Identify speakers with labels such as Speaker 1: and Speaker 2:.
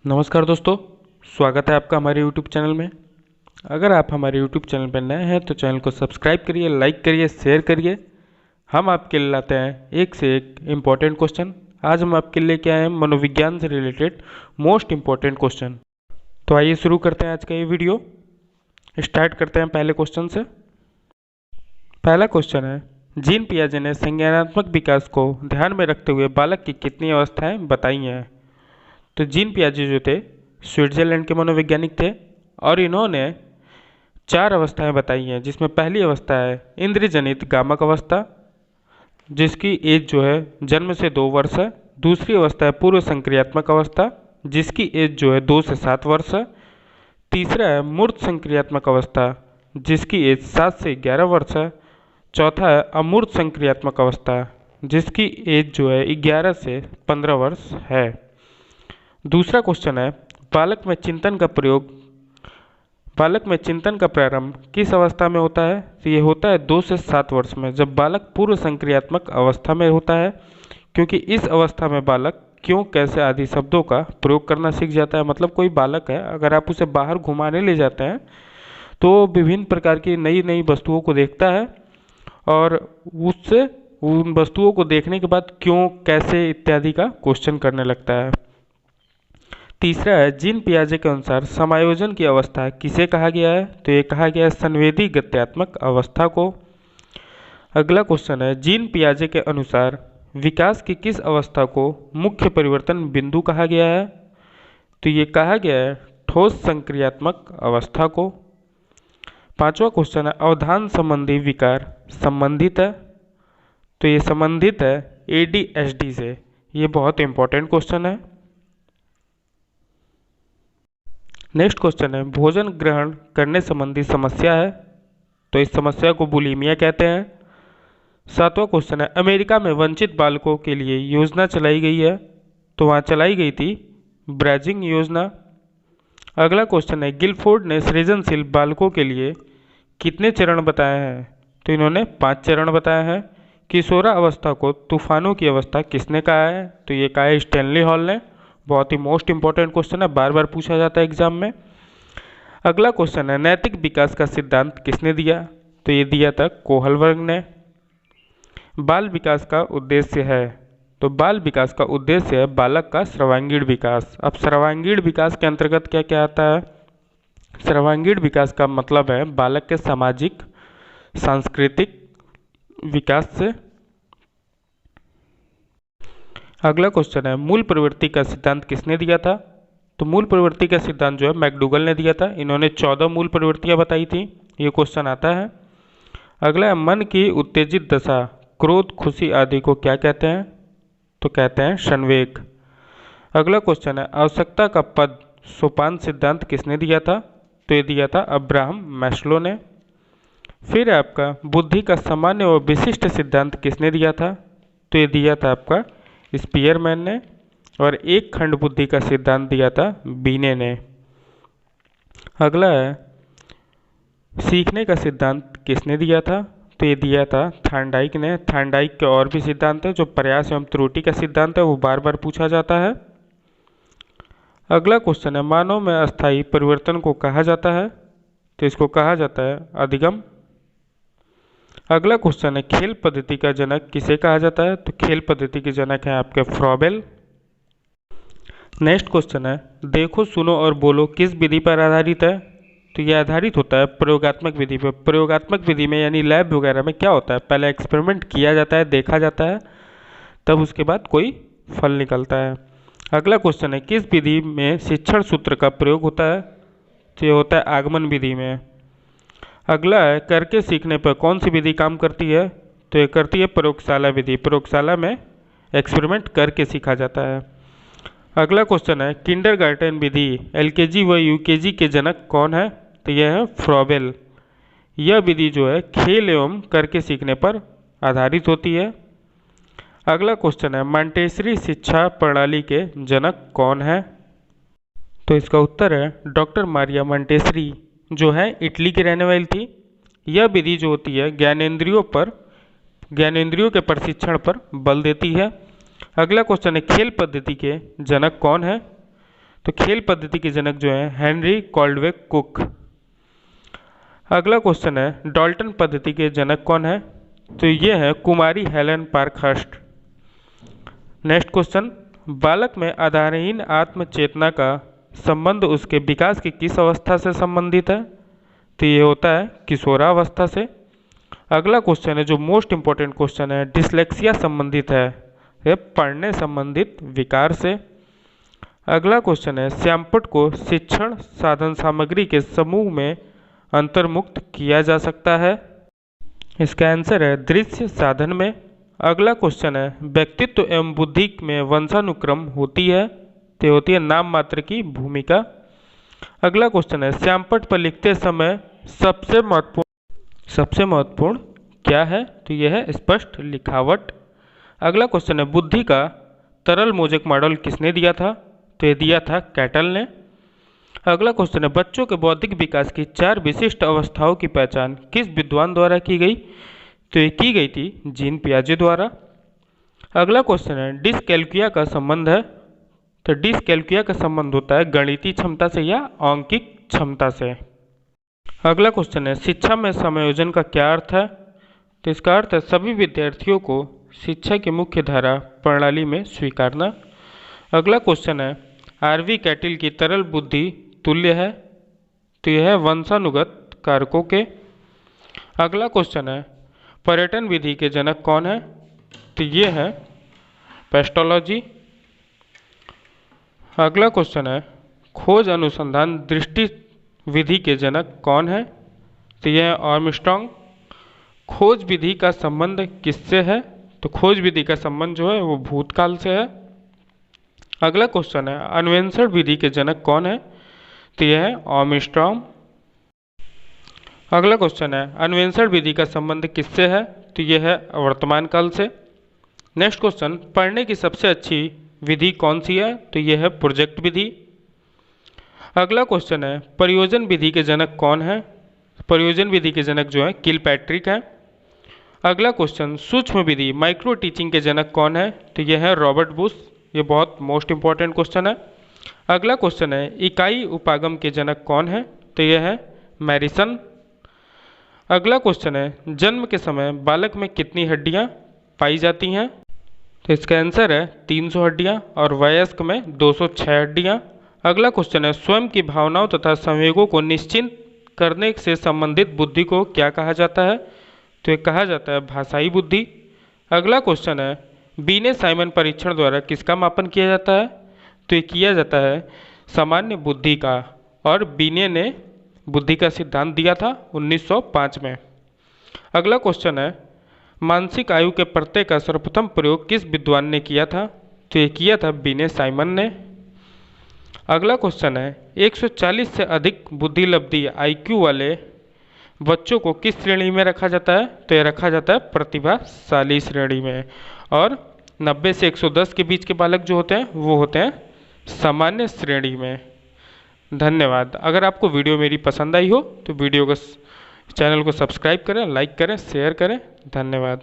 Speaker 1: नमस्कार दोस्तों, स्वागत है आपका हमारे YouTube चैनल में। अगर आप हमारे YouTube चैनल पर नए हैं तो चैनल को सब्सक्राइब करिए, लाइक करिए, शेयर करिए। हम आपके लिए लाते हैं एक से एक इम्पॉर्टेंट क्वेश्चन। आज हम आपके लिए लेके आए हैं मनोविज्ञान से रिलेटेड मोस्ट इम्पॉर्टेंट क्वेश्चन। तो आइए शुरू करते हैं आज का ये वीडियो। स्टार्ट करते हैं पहले क्वेश्चन से। पहला क्वेश्चन है, जीन पियाजे ने संज्ञानात्मक विकास को ध्यान में रखते हुए बालक की कितनी अवस्थाएं बताई हैं। तो जीन पियाजे जो थे स्विट्जरलैंड के मनोवैज्ञानिक थे और इन्होंने 4 अवस्थाएं बताई हैं, जिसमें पहली अवस्था है इंद्रियजनित गामक अवस्था, जिसकी एज जो है जन्म से 2 वर्ष है। दूसरी अवस्था है पूर्व संक्रियात्मक अवस्था, जिसकी एज जो है 2 से 7 वर्ष है। तीसरा है मूर्त संक्रियात्मक अवस्था, जिसकी एज 7 से 11 वर्ष है। चौथा है अमूर्त संक्रियात्मक अवस्था, जिसकी एज जो है 11 से 15 वर्ष है। दूसरा क्वेश्चन है, बालक में चिंतन का प्रारंभ किस अवस्था में होता है। तो ये होता है 2 से 7 वर्ष में, जब बालक पूर्व संक्रियात्मक अवस्था में होता है, क्योंकि इस अवस्था में बालक क्यों, कैसे आदि शब्दों का प्रयोग करना सीख जाता है। मतलब कोई बालक है, अगर आप उसे बाहर घुमाने ले जाते हैं तो विभिन्न प्रकार की नई नई वस्तुओं को देखता है और उससे उन वस्तुओं को देखने के बाद क्यों, कैसे इत्यादि का क्वेश्चन करने लगता है। तीसरा है, जीन पियाजे के अनुसार समायोजन की अवस्था किसे कहा गया है। तो ये कहा गया है संवेदी गत्यात्मक अवस्था को। अगला क्वेश्चन है, जीन पियाजे के अनुसार विकास की किस अवस्था को मुख्य परिवर्तन बिंदु कहा गया है। तो ये कहा गया है ठोस संक्रियात्मक अवस्था को। पांचवा क्वेश्चन है, अवधान संबंधी विकार संबंधित है। तो ये संबंधित है ADHD से। ये बहुत इंपॉर्टेंट क्वेश्चन है। नेक्स्ट क्वेश्चन है, भोजन ग्रहण करने संबंधी समस्या है। तो इस समस्या को बुलीमिया कहते हैं। सातवां क्वेश्चन है, अमेरिका में वंचित बालकों के लिए योजना चलाई गई है। तो वहाँ चलाई गई थी ब्रैजिंग योजना। अगला क्वेश्चन है, गिलफोर्ड ने सृजनशील बालकों के लिए कितने चरण बताए हैं। तो इन्होंने 5 चरण बताए हैं। किशोरा अवस्था को तूफानों की अवस्था किसने कहा है। तो ये कहा है स्टैनली हॉल ने। बहुत ही मोस्ट इंपॉर्टेंट क्वेश्चन है, बार बार पूछा जाता है एग्जाम में। अगला क्वेश्चन है, नैतिक विकास का सिद्धांत किसने दिया। तो ये दिया था कोहलबर्ग ने। बाल विकास का उद्देश्य है। तो बाल विकास का उद्देश्य है बालक का सर्वांगीण विकास। अब सर्वांगीण विकास के अंतर्गत क्या क्या आता है। सर्वांगीण विकास का मतलब है बालक के सामाजिक सांस्कृतिक विकास से। अगला क्वेश्चन है, मूल प्रवृत्ति का सिद्धांत किसने दिया था। तो मूल प्रवृत्ति का सिद्धांत जो है मैकडूगल ने दिया था। इन्होंने 14 मूल प्रवृत्तियां बताई थी। ये क्वेश्चन आता है। अगला है, मन की उत्तेजित दशा क्रोध, खुशी आदि को क्या कहते हैं। तो कहते हैं संवेग। अगला क्वेश्चन है, आवश्यकता का पद सोपान सिद्धांत किसने दिया था। तो ये दिया था अब्राहम मैस्लो ने। फिर है आपका, बुद्धि का सामान्य और विशिष्ट सिद्धांत किसने दिया था। तो ये दिया था आपका स्पीयरमैन ने। और एक खंड बुद्धि का सिद्धांत दिया था बीने ने। अगला है, सीखने का सिद्धांत किसने दिया था। तो ये दिया था थार्नडाइक ने। थार्नडाइक के और भी सिद्धांत है, जो प्रयास एवं त्रुटि का सिद्धांत है, वो बार बार पूछा जाता है। अगला क्वेश्चन है, मानव में अस्थायी परिवर्तन को कहा जाता है। तो इसको कहा जाता है अधिगम। अगला क्वेश्चन है, खेल पद्धति का जनक किसे कहा जाता है। तो खेल पद्धति के जनक हैं आपके फ्रॉबेल। नेक्स्ट क्वेश्चन है, देखो सुनो और बोलो किस विधि पर आधारित है। तो यह आधारित होता है प्रयोगात्मक विधि पर। प्रयोगात्मक विधि में यानी लैब वगैरह में क्या होता है, पहले एक्सपेरिमेंट किया जाता है, देखा जाता है, तब उसके बाद कोई फल निकलता है। अगला क्वेश्चन है, किस विधि में शिक्षण सूत्र का प्रयोग होता है। तो ये होता है आगमन विधि में। अगला है, करके सीखने पर कौन सी विधि काम करती है। तो ये करती है प्रयोगशाला विधि। प्रयोगशाला में एक्सपेरिमेंट करके सीखा जाता है। अगला क्वेश्चन है, किंडरगार्टन विधि LKG व UKG के जनक कौन है। तो यह है फ्रॉबेल। यह विधि जो है खेल एवं करके सीखने पर आधारित होती है। अगला क्वेश्चन है, मॉन्टेसरी शिक्षा प्रणाली के जनक कौन है। तो इसका उत्तर है डॉक्टर मारिया मॉन्टेसरी, जो है इटली की रहने वाली थी। यह विधि जो होती है ज्ञानेंद्रियों के प्रशिक्षण पर बल देती है। अगला क्वेश्चन है, खेल पद्धति के जनक कौन है। तो खेल पद्धति के जनक जो है हेनरी कॉल्डवेल कुक। अगला क्वेश्चन है डाल्टन पद्धति के जनक कौन है? तो ये है कुमारी हेलन पार्कहर्स्ट। नेक्स्ट क्वेश्चन, बालक में आधारहीन आत्मचेतना का संबंध उसके विकास की किस अवस्था से संबंधित है? तो ये होता है किशोरावस्था से। अगला क्वेश्चन है जो मोस्ट इम्पोर्टेंट क्वेश्चन है, डिसलेक्सिया संबंधित है ये पढ़ने संबंधित विकार से। अगला क्वेश्चन है श्यामपट्ट को शिक्षण साधन सामग्री के समूह में अंतर्मुक्त किया जा सकता है? इसका आंसर है दृश्य साधन में। अगला क्वेश्चन है व्यक्तित्व एवं बुद्धि में वंशानुक्रम होती है? तो होती है नाम मात्र की भूमिका। अगला क्वेश्चन है श्यामपट्ट पर लिखते समय सबसे महत्वपूर्ण क्या है? तो यह है स्पष्ट लिखावट। अगला क्वेश्चन है बुद्धि का तरल मोज़ेक मॉडल किसने दिया था? तो ये दिया था कैटल ने। अगला क्वेश्चन है बच्चों के बौद्धिक विकास की 4 विशिष्ट अवस्थाओं की पहचान किस विद्वान द्वारा की गई? तो ये की गई थी जीन पियाजे द्वारा। अगला क्वेश्चन है डिसकैल्कुलिया का संबंध है? तो डिसकैल्कुलिया का संबंध होता है गणितीय क्षमता से या औकिक क्षमता से। अगला क्वेश्चन है शिक्षा में समायोजन का क्या अर्थ है? तो इसका अर्थ है सभी विद्यार्थियों को शिक्षा की मुख्य धारा प्रणाली में स्वीकारना। अगला क्वेश्चन है आरवी कैटिल की तरल बुद्धि तुल्य है? तो यह है वंशानुगत कारकों के। अगला क्वेश्चन है पर्यटन विधि के जनक कौन है? तो ये है पेस्टोलॉजी। अगला क्वेश्चन है खोज अनुसंधान दृष्टि विधि के जनक कौन है? तो यह है आर्मस्ट्रांग। खोज विधि का संबंध किससे है? तो खोज विधि का संबंध जो है वो भूतकाल से है। अगला क्वेश्चन है अन्वेषण विधि के जनक कौन है? तो यह है आर्मस्ट्रांग। अगला क्वेश्चन है अन्वेषण विधि का संबंध किससे है? तो यह है वर्तमान काल से। नेक्स्ट क्वेश्चन पढ़ने की सबसे अच्छी विधि कौन सी है? तो यह है प्रोजेक्ट विधि। अगला क्वेश्चन है प्रयोजन विधि के जनक कौन है? प्रयोजन विधि के जनक जो है किलपैट्रिक है। अगला क्वेश्चन सूक्ष्म विधि माइक्रो टीचिंग के जनक कौन है? तो यह है रॉबर्ट बुश। ये बहुत मोस्ट इंपॉर्टेंट क्वेश्चन है। अगला क्वेश्चन है इकाई उपागम के जनक कौन है? तो यह है मैरिसन। अगला क्वेश्चन है जन्म के समय बालक में कितनी हड्डियां पाई जाती हैं? तो इसका आंसर है 300 हड्डियां और वयस्क में 206 हड्डियां। अगला क्वेश्चन है स्वयं की भावनाओं तथा संवेगों को निश्चित करने से संबंधित बुद्धि को क्या कहा जाता है? तो ये कहा जाता है भाषाई बुद्धि। अगला क्वेश्चन है बीने साइमन परीक्षण द्वारा किसका मापन किया जाता है? तो ये किया जाता है सामान्य बुद्धि का, और बीने ने बुद्धि का सिद्धांत दिया था 1905 में। अगला क्वेश्चन है मानसिक आयु के प्रत्यय का सर्वप्रथम प्रयोग किस विद्वान ने किया था? तो ये किया था बीने साइमन ने। अगला क्वेश्चन है 140 से अधिक बुद्धि लब्धि IQ वाले बच्चों को किस श्रेणी में रखा जाता है? तो ये रखा जाता है प्रतिभाशाली श्रेणी में, और 90 से 110 के बीच के बालक जो होते हैं वो होते हैं सामान्य श्रेणी में। धन्यवाद। अगर आपको वीडियो मेरी पसंद आई हो तो वीडियो को चैनल को सब्सक्राइब करें, लाइक करें, शेयर करें। धन्यवाद।